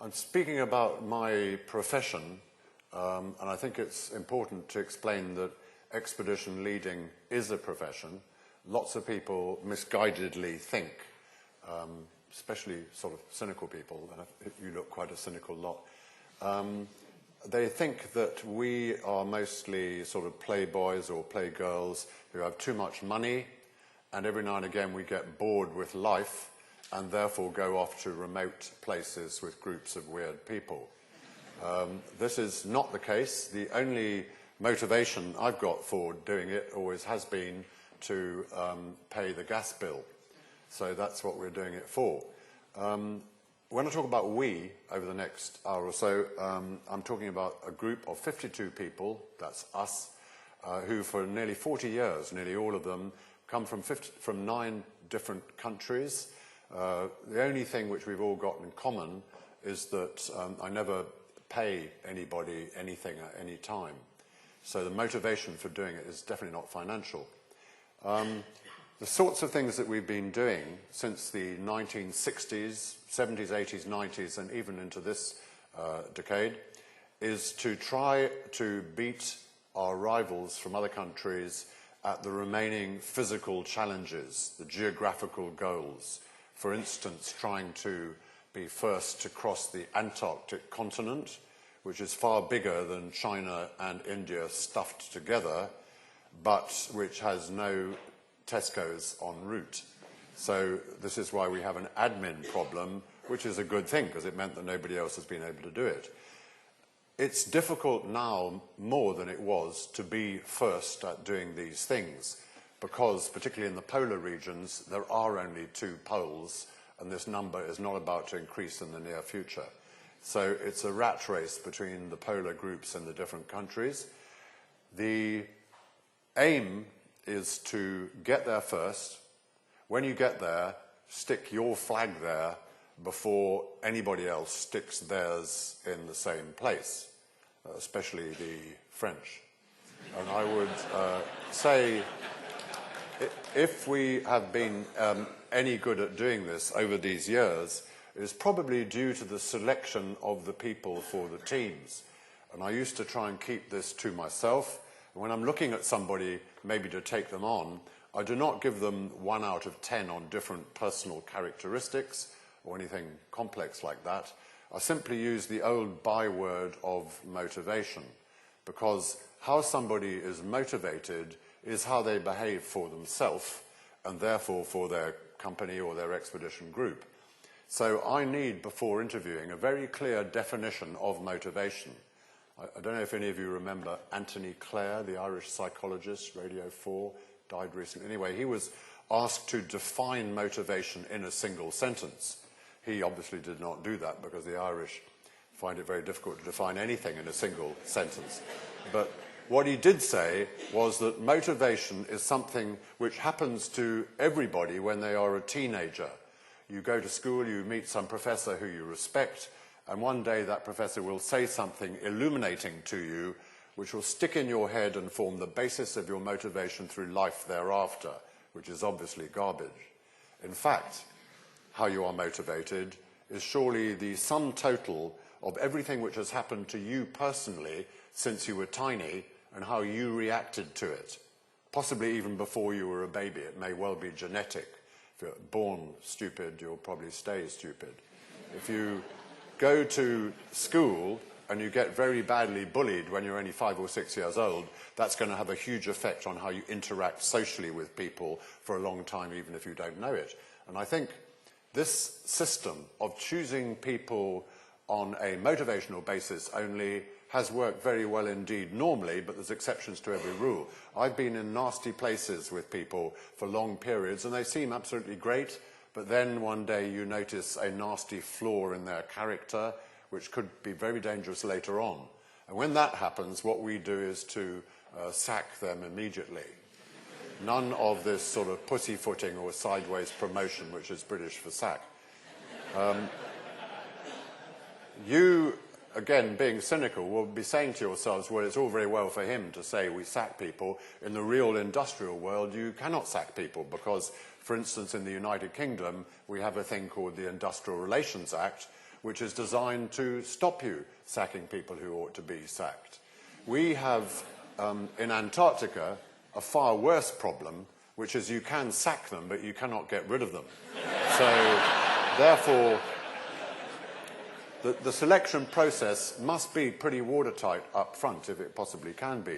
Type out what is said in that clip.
I'm speaking about my profession, and I think it's important to explain that expedition leading is a profession. Lots of people misguidedly think, especially sort of cynical people, and you look quite a cynical lot, they think that we are mostly sort of playboys or playgirls who have too much money, and every now and again we get bored with life and therefore go off to remote places with groups of weird people. This is not the case. The only motivation I've got for doing it always has been to pay the gas bill. So that's what we're doing it for. When I talk about we over the next hour or so, I'm talking about a group of 52 people, that's us, who for nearly 40 years, nearly all of them, come from 9 different countries. The only thing which we've all got in common is that I never pay anybody anything at any time. So the motivation for doing it is definitely not financial. The sorts of things that we've been doing since the 1960s, 70s, 80s, 90s, and even into this decade, is to try to beat our rivals from other countries at the remaining physical challenges, the geographical goals. For instance, trying to be first to cross the Antarctic continent, which is far bigger than China and India stuffed together, but which has no Tesco's en route. So this is why we have an admin problem, which is a good thing, because it meant that nobody else has been able to do it. It's difficult now more than it was to be first at doing these things, because particularly in the polar regions, there are only 2 poles, and this number is not about to increase in the near future. So it's a rat race between the polar groups in the different countries. The aim is to get there first. When you get there, stick your flag there before anybody else sticks theirs in the same place, especially the French. And I would say, if we have been any good at doing this over these years, it is probably due to the selection of the people for the teams. And I used to try and keep this to myself. When I'm looking at somebody, maybe to take them on, I do not give them 1 out of 10 on different personal characteristics or anything complex like that. I simply use the old byword of motivation, because how somebody is motivated is how they behave for themselves and therefore for their company or their expedition group. So I need, before interviewing, a very clear definition of motivation. I don't know if any of you remember Anthony Clare, the Irish psychologist, Radio 4, died recently. Anyway, he was asked to define motivation in a single sentence. He obviously did not do that, because the Irish find it very difficult to define anything in a single sentence. But what he did say was that motivation is something which happens to everybody when they are a teenager. You go to school, you meet some professor who you respect, and one day that professor will say something illuminating to you which will stick in your head and form the basis of your motivation through life thereafter, which is obviously garbage. In fact, how you are motivated is surely the sum total of everything which has happened to you personally since you were tiny and how you reacted to it, possibly even before you were a baby. It may well be genetic. If you're born stupid, you'll probably stay stupid. If you go to school and you get very badly bullied when you're only 5 or 6 years old, that's going to have a huge effect on how you interact socially with people for a long time, even if you don't know it. And I think this system of choosing people on a motivational basis only has worked very well indeed normally, but there's exceptions to every rule. I've been in nasty places with people for long periods, and they seem absolutely great, but then one day you notice a nasty flaw in their character, which could be very dangerous later on. And when that happens, what we do is to sack them immediately. None of this sort of pussyfooting or sideways promotion, which is British for sack. You, again, being cynical, will be saying to yourselves, well, it's all very well for him to say we sack people. In the real industrial world, you cannot sack people because, for instance, in the United Kingdom, we have a thing called the Industrial Relations Act, which is designed to stop you sacking people who ought to be sacked. We have, in Antarctica, a far worse problem, which is you can sack them, but you cannot get rid of them. So, therefore, the selection process must be pretty watertight up front, if it possibly can be.